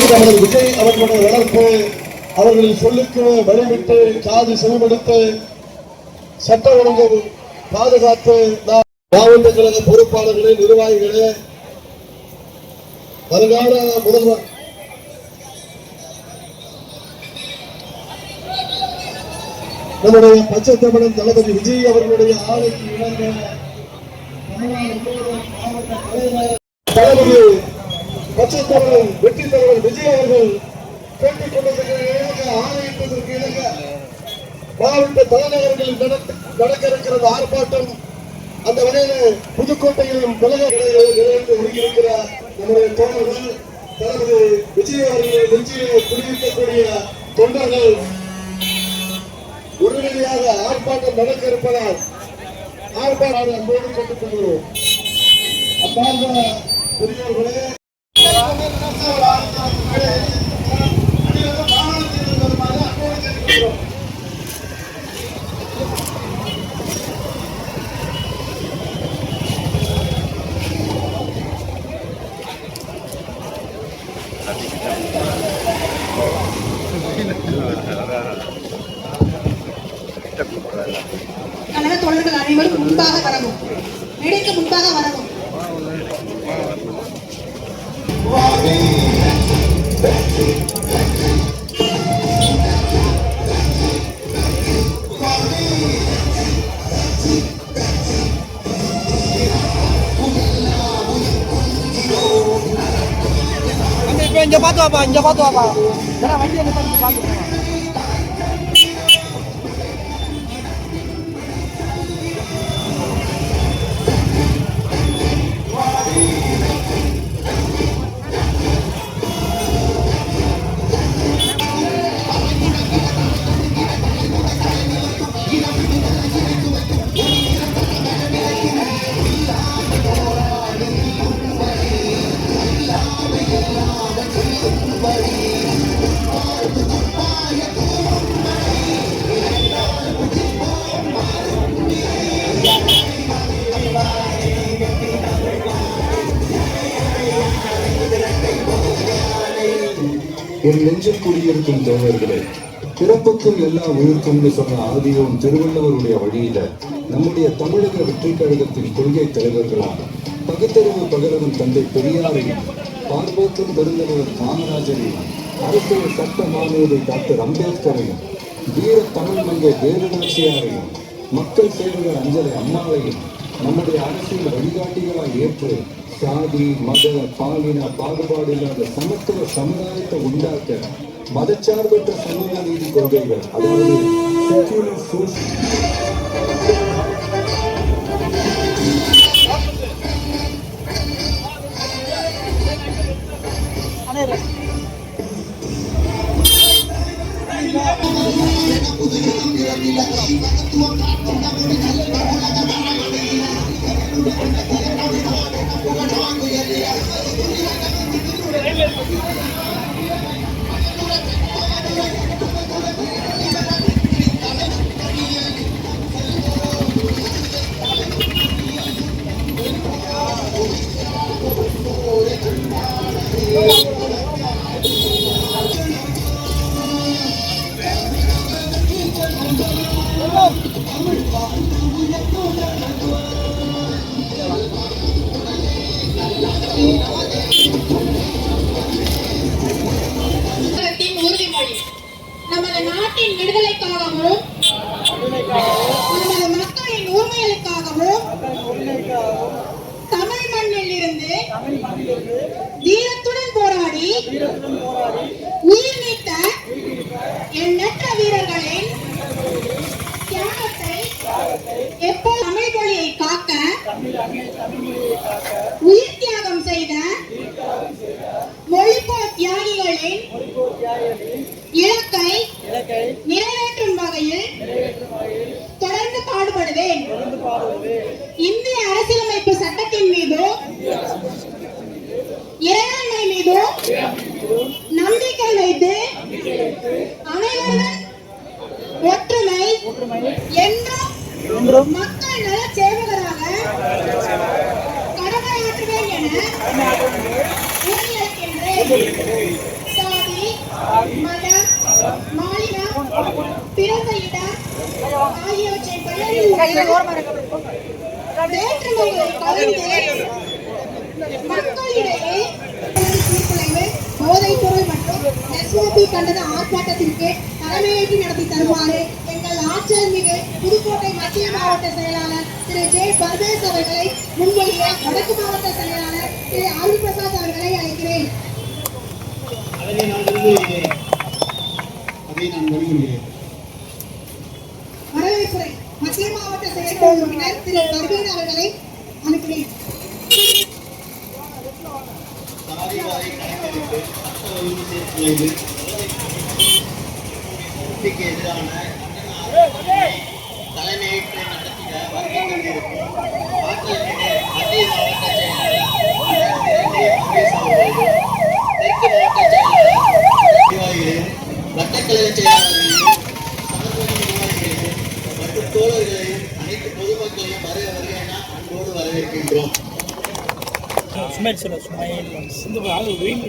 விஜய் அவர்களுடைய வளர்ப்பு, அவர்களின் சொல்லுக்கு வழிவிட்டு காது செவிமடுத்து சட்ட ஒழுங்கு பாதுகாத்து மாவட்ட கழக பொறுப்பாளர்களே, நிர்வாகிகளே, வருங்கால முதல்வர் நம்முடைய பச்சை தமிழன் தளபதி விஜய் அவர்களுடைய ஆணைக்கு இணங்க தளபதி பச்சை தமிழன் வெற்றி தலைவர் விஜய் அவர்கள் கேட்டுக் கொண்டதற்கு இணங்க, ஆணையிட்டதற்கு இணங்க மாவட்ட தலைநகர்களில் நடக்க இருக்கிறது ஆர்ப்பாட்டம். அந்த வகையில் புதுக்கோட்டையிலும் ஒருங்கியிருக்கிற நம்முடைய தோழர்கள் தளபதி விஜய் அவர்களை நெஞ்சிலே குடியிருக்கக்கூடிய தொண்டர்கள் உடனடியாக ஆர்ப்பாட்டம் நடக்க இருப்பதால் ஆர்ப்பாட்டம் அன்போடு கேட்டுக் கொள்கிறோம். அப்பார்ந்த பெரியவர்களே, கழக தோழர்கள் அனைவரும் முன்பாக வரவும், மேடைக்கு முன்பாக வரவும். இங்க பாத்து வாப்பா, இங்க பாத்து வாப்பா. வண்டி எங்க பாத்து என் நெஞ்சில் குடியிருக்கும் தோழர்களே, பிறப்புக்கும் எல்லா உயிர்க்கும்னு சொன்ன ஆதியோன் திருவள்ளுவருடைய வழியில நம்முடைய தமிழக வெற்றி கழகத்தின் கொள்கை தலைவர்களான பகுத்தறிவு பகலவன் தந்தை பெரியாரையும், பார்ப்போக்கும் பெருந்தலைவர் காமராஜரையும், அரசியல் சட்ட மாமேதை டாக்டர் அம்பேத்கரையும், வீர தமிழ் மங்கை வேலுநாச்சியாரையும், மக்கள் சேவகர் அஞ்சலி அம்மாவையும் நம்முடைய அரசியல் வழிகாட்டிகளாய் ஏற்று சாதி மத பாலின பாகுபாடு இல்லாத சமத்துவ சமுதாயத்தை உண்டாக்க மதச்சார்பற்ற சமூக நீதி கொள்கைகள், அதாவது செக்யூலர் சோஷியல் உறுதிமொழி நமது நாட்டின் விடுதலைக்காகவும் நமது மக்களின் உரிமைகளுக்காகவும் தமிழ் மண்ணில் இருந்து வீரத்துடன் போராடி உயிர் நீத்த எண்ணற்ற வீரர்களின் தியாகத்தை எப்போ தமிழ் மொழியை காக்க உயிர் தியாகம் செய்த மொழிப்போர் தியாகிகளின் இலக்கை நிறைவேற்றும் வகையில் தொடர்ந்து பாடுபடுவேன். இந்திய அரசியலமைப்பு சட்டத்தின் மீதும் இறையாண்மை மீதும் நம்பிக்கை வைத்து அனைவருடன் ஒற்றுமை என்றும் மக்கள் நல சேவகராக கடமையாற்றுவேன் என உறுதியளிக்கின்றேன். மதம், மாநிலம், பிறந்த இடம் ஆகியவற்றை பெயரில் வேற்றுமைகளை கலைந்து மக்களிடையே சீர்குலைவு, போதைப் பொருள் மற்றும் எஸ்ஓபி கண்டன ஆர்ப்பாட்டத்திற்கு தலைமையேற்று நடத்தி தருமாறு எங்கள் ஆற்றல் மிகு புதுக்கோட்டை மத்திய மாவட்ட செயலாளர் திரு ஜே பர்வேஸ் அவர்களை முன்மொழிய வடக்கு மாவட்ட செயலாளர் திரு அருள் பிரசாத் அவர்களை அழைக்கிறேன். அதை நான் வலியுறுத்துகிறேன். வரவேற்புரை மத்திய மாவட்ட செயற்குழு உறுப்பினர் திரு பர்வீன் அவர்களை அனுப்பினேன். சாதிவாரி கணக்கெடுப்பு, சட்ட ஒழுங்கு சீர்குலைவு, போதைக்கு எதிரான தலைமையேற்று நடத்திட வருகை தந்திருக்கும் ஆற்றல் மிகு மத்திய மாவட்ட செயலாளர் பர்வேஸ் அவர்களையும், தெற்கு மாவட்ட செயலாளர் நிர்வாகிகளையும், வட்டக்கழக செயலாளர்களையும், சமத்துவ நிர்வாகிகளையும் மற்றும் தோழர்களையும் அனைத்து பொதுமக்களையும் வருக வருக என அன்போடு வரவேற்கின்றோம். ஸ்மைல் சொல்ல ஸ்மைல் இந்த ஆளு வெயில்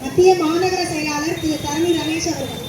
மத்திய மாநகர செயலாளர் திரு தரணி ரமேஷ் அவர்கள்.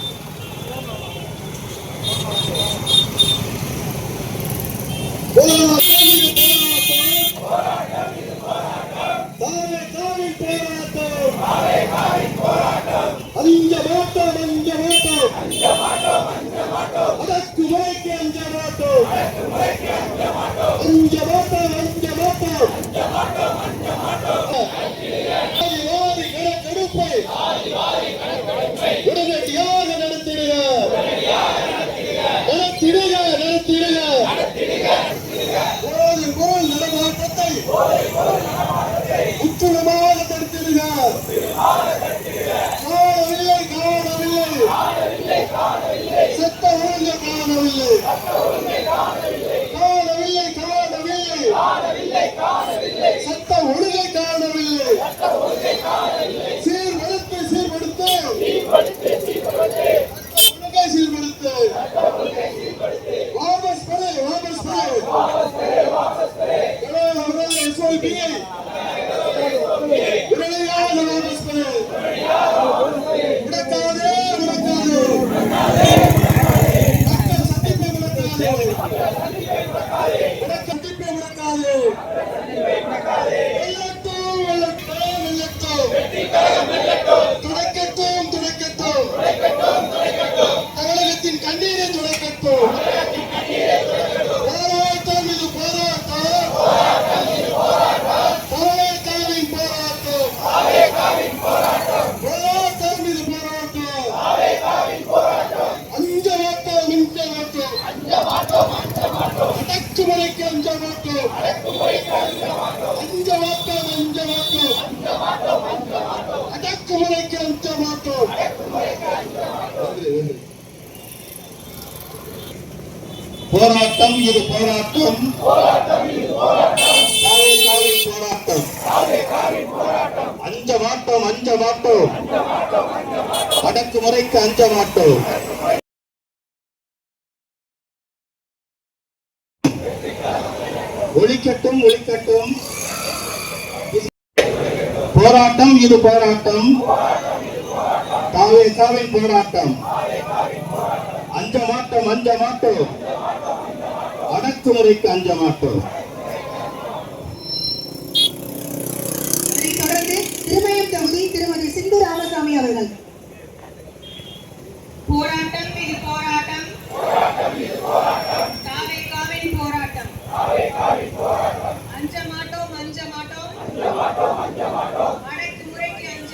உடனடியாக நடத்திடுக. போதைப் பொருள் நடமாட்டத்தை முற்றிலுமாக தடுத்திடுக. காணவில்லை சட்ட ஒழுங்கு காணவில்லை. சட்ட ஒழுங்கை காணவில்லை. சீர்படுத்து வாபஸ் படை எஸ்ஓபியை உடனடியாக வாபஸ் படை. முடக்காதே மக்கள் சந்திப்பை முடக்காதே. துடைக்கட்டும். தமிழகத்தின் கண்ணீரை துடைக்கட்டும். போராட்டம் இது போராட்டம். போராட்டமின் போராட்டம். போராட்டம் இது போராட்டம். அஞ்ச மாட்டோம். அடக்குமுறைக்கு அஞ்ச மாட்டோம். அடக்குமுறைக்கு அஞ்ச மாட்டோம். போராட்டம் இது போராட்டம். போராட்டம். அஞ்ச மாட்டோம். அடக்குமுறைக்கு அஞ்ச மாட்டோம். ஒழிக்கட்டும். போராட்டம் இது போராட்டம். தாவேகாவின் போராட்டம் அஞ்ச மாட்டோம் அடக்குமுறைக்கு அஞ்ச மாட்டோம். அதைத் தொடர்ந்து திருமயம் தொகுதி திருமதி சிந்து ராமசாமி அவர்கள். போராட்டம் இது போராட்டம், தாவேகாவின் போராட்டம், அஞ்ச மாட்டோம் அடக்குமுறைக்கு அஞ்ச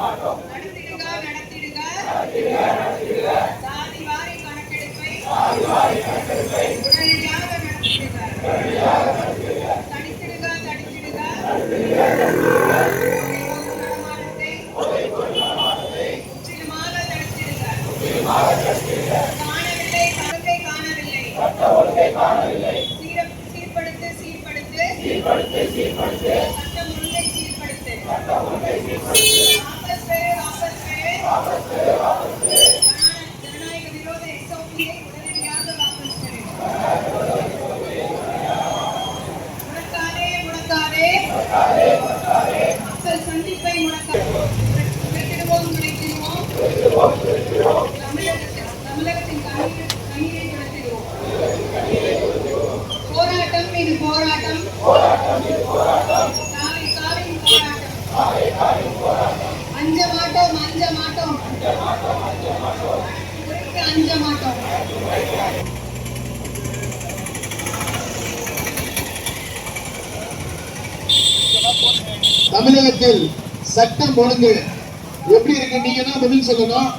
மாட்டோம், நடத்திடுக சாதி வாரி கணக்கெடுப்பை உடனடியாக நடத்திடுக, தடுத்திடுக நடமாட்டத்தை முற்றிலுமாக தடுத்திடுக, காணவில்லை சீர்படுத்து சட்டம் ஒழுங்கை சீர்படுத்து, வாபஸ் பெறு ஜனநாயக விரோத எஸ்ஓபியை உடனடியாக வாபஸ் பெறு, முடக்காதே மக்கள் சந்திப்பை முடக்கிடுவோம் தமிழகத்தின் கண்ணீரை துடைத்திடுவோம். போராட்டம் இது போராட்டம், தாவேகாவின் போராட்டம், அஞ்ச மாட்டோம் அஞ்ச மாட்டோம். தமிழகத்தில் சட்டம் ஒழுங்கு எப்படி இருக்கு? நீங்க தான் பதில் சொல்லணும்.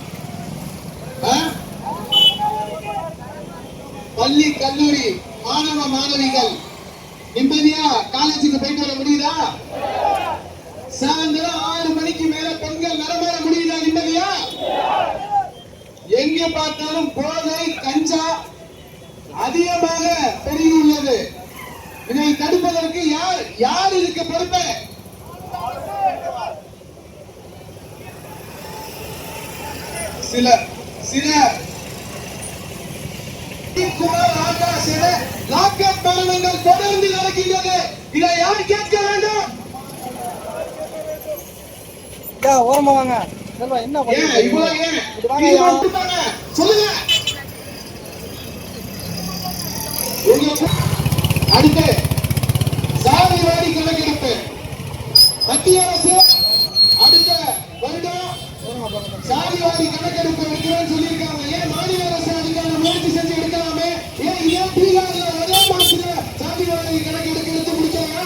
பள்ளி கல்லூரி மாணவ மாணவிகள் நிம்மதியா காலேஜுக்கு போயிட்டு வர முடியுதா? சாயந்தரம் 6 மணிக்கு மேல பெண்கள் நடமாட முடியுதா நிம்மதியா? எங்க பார்த்தாலும் போதை கஞ்சா அதிகமாக பெருகியுள்ளது. இதை தடுப்பதற்கு யார் இதுக்கு பொறுப்பு? சில லாக்அப் மரணங்கள் தொடர்ந்து நடக்கின்றது. இதை யார் கேட்க வேண்டும்? ஓரமா வாங்க. என்ன சொல்லுங்க. அடுத்து சாதிவாரி கணக்கெடுப்பு மத்திய அரசு அடுத்த வருடம் சாதிவாரி கணக்கெடுப்பு வைக்கிறேன்னு சொல்லியிருக்காங்க. ஏன் மாநில அரசு அதுக்கான முயற்சி செஞ்சு எடுக்கலாமே? ஏன் இதே பீகார்ல ஒரே மாசத்துல சாதிவாரி கணக்கெடுப்பு எடுத்து முடிச்சாங்க?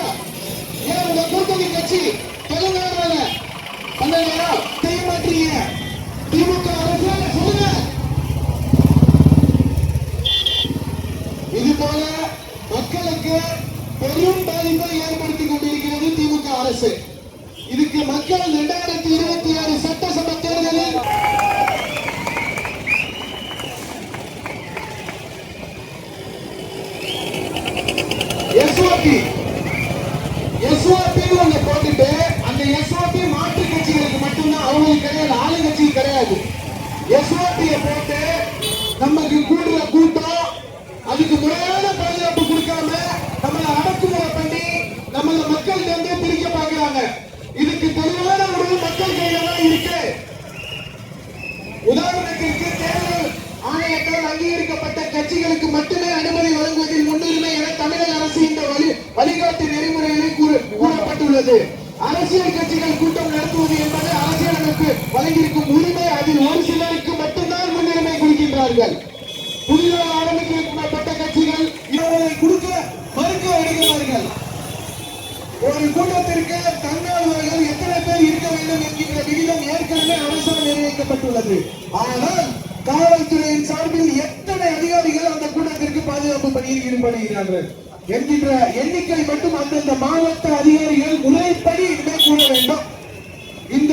ஏன் உங்க கூட்டணி கட்சி தெலுங்கானால பண்ணலையா? செய்ய மாட்டீங்க. திமுக அரசு சொல்லுங்க. இது போல மக்களுக்கு பெரும் பாதிப்பை ஏற்படுத்திக் கொண்டிருக்கிறது திமுக அரசு. இதுக்கு மக்கள் 2026 சட்டசபை தேர்தலில் எஸ்ஓபி ஒண்ணு போட்டுட்டு அந்த எஸ்ஓபி மாற்று கட்சிகளுக்கு மட்டும்தான், அவங்களுக்கு கிடையாது, ஆளுங்கட்சிக்கு கிடையாது. எஸ்ஓபியை போட்டு நமக்கு கூடுற கூட்டம் அதுக்கு முறையான பாதுகாப்பு கொடுக்காம நம்மளை அடக்குமுறை பண்ணி நம்மள மக்கள் வந்து பிரிக்க பாக்குறாங்க. இதுக்கு தெளிவான ஒரு மக்கள் கையில தான் இருக்கு. உதாரணத்திற்கு தேர்தல் ஆணையத்தால் அங்கீகரிக்கப்பட்ட கட்சிகளுக்கு மட்டுமே அனுமதி வழங்குவதில் முன்னுரிமை என தமிழக அரசு இந்த வழிகாட்டு நெறிமுறைகளில் கூறப்பட்டுள்ளது. அரசியல் கட்சிகள் கூட்டம் நடத்துவது என்பது அரசியலமைப்பு வழங்கியிருக்கும் உரிமை. அதில் ஒரு சிலருக்கு மட்டும்தான் முன்னுரிமை கொடுக்கின்றார்கள். புதிதாக ஆரம்பிக்கப்பட்ட கட்சிகள் இவர்களை கொடுக்க மறுக்க வருகிறார்கள். ஒரு கூட்டத்திற்கு தன்னார்வலர்கள் எத்தனை பேர் இருக்க வேண்டும் என்கின்ற விகிதம் ஏற்கனவே அரசால் நிர்ணயிக்கப்பட்டுள்ளது. ஆனால் காவல்துறையின் சார்பில் எத்தனை அதிகாரிகள் அந்த கூட்டத்திற்கு பாதுகாப்பு பணியில் ஈடுபடுகிறார்கள் என்கின்ற எண்ணிக்கை மட்டும் அந்தந்த மாவட்ட அதிகாரிகள் முறைப்படி கூற வேண்டும். இந்த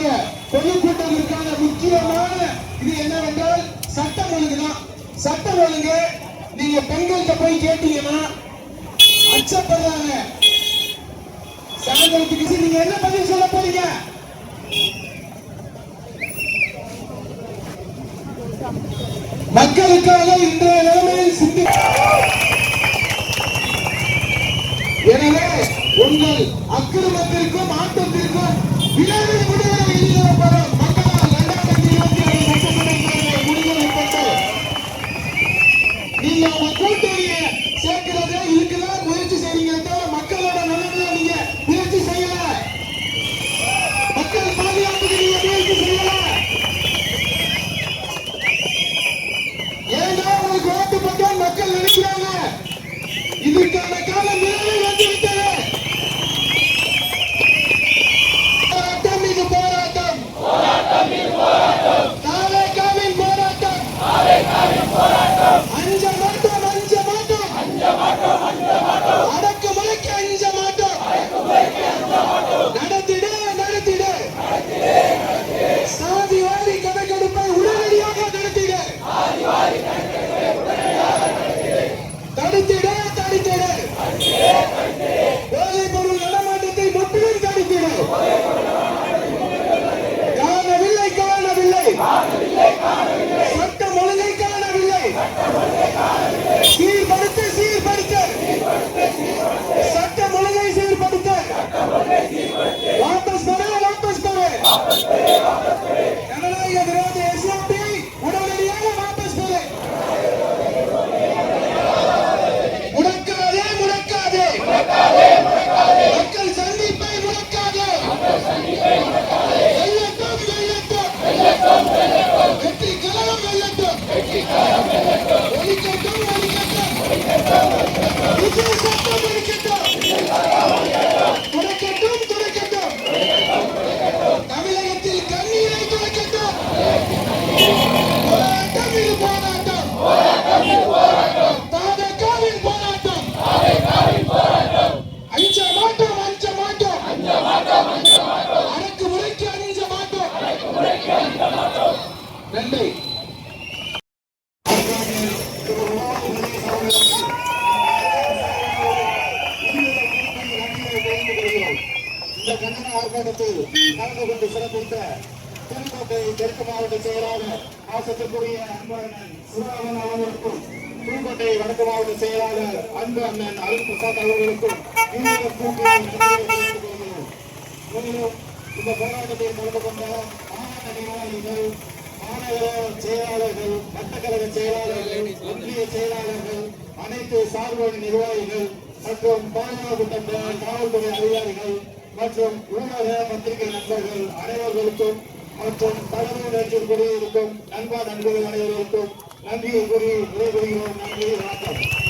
பொதுக்கூட்டத்திற்கான முக்கியமான இது என்னவென்றால் சட்டம் ஒழுங்கு தான். சட்டம் ஒழுங்கு நீங்க பெண்கள்கிட்ட போய் கேட்டீங்கன்னா அச்சப்படுறாங்க. சாயந்தரத்துக்கு நீங்க என்ன பதில் சொல்ல போறீங்க? மக்களுக்காக இன்றைய நிலைமையில் சிந்தி. எனவே உங்கள் அக்கிரமத்திற்கும் ஆட்டத்திற்கும் விளைவு முடிவுகளை எழுதிய மக்கள் சத்தம் துடைக்கட்டும். துடைக்கட்டும். தமிழகத்தில் கண்ணீரை துடைக்கட்டும். போராட்டம் இது போராட்டம். தாதகாவின் போராட்டம். அஞ்ச மாட்டோம். அடக்குமுறைக்கு அஞ்ச மாட்டோம். நன்றி. இந்த கண்டன ஆர்ப்பாட்டத்தில் கலந்து கொண்டு சிறப்பித்த புதுக்கோட்டை தெற்கு மாவட்ட செயலாளர் ஆசத்திற்குரிய அன்பு அண்ணன் சுராவன் அவர்களுக்கும், புதுக்கோட்டை வடக்கு மாவட்ட செயலாளர் அன்பு அண்ணன் அருண் பிரசாத் அவர்களுக்கும் மேலும் இந்த போராட்டத்தில் கலந்து கொண்ட மாவட்ட நிர்வாகிகள், மாநகர செயலாளர்கள், வட்டக்கழக செயலாளர்கள், ஒன்றிய செயலாளர்கள், அனைத்து சார்பு நிர்வாகிகள் மற்றும் பாதுகாப்பு தந்த காவல்துறை அதிகாரிகள் மற்றும் ஊடக பத்திரிகை நண்பர்கள் அனைவர்களுக்கும் மற்றும் தலைமை நேற்றில் கூறியிருக்கும் நண்பர்கள் அனைவருக்கும் நன்றியை கூறி விடைபெறுகிறோம். நன்றி, வணக்கம்.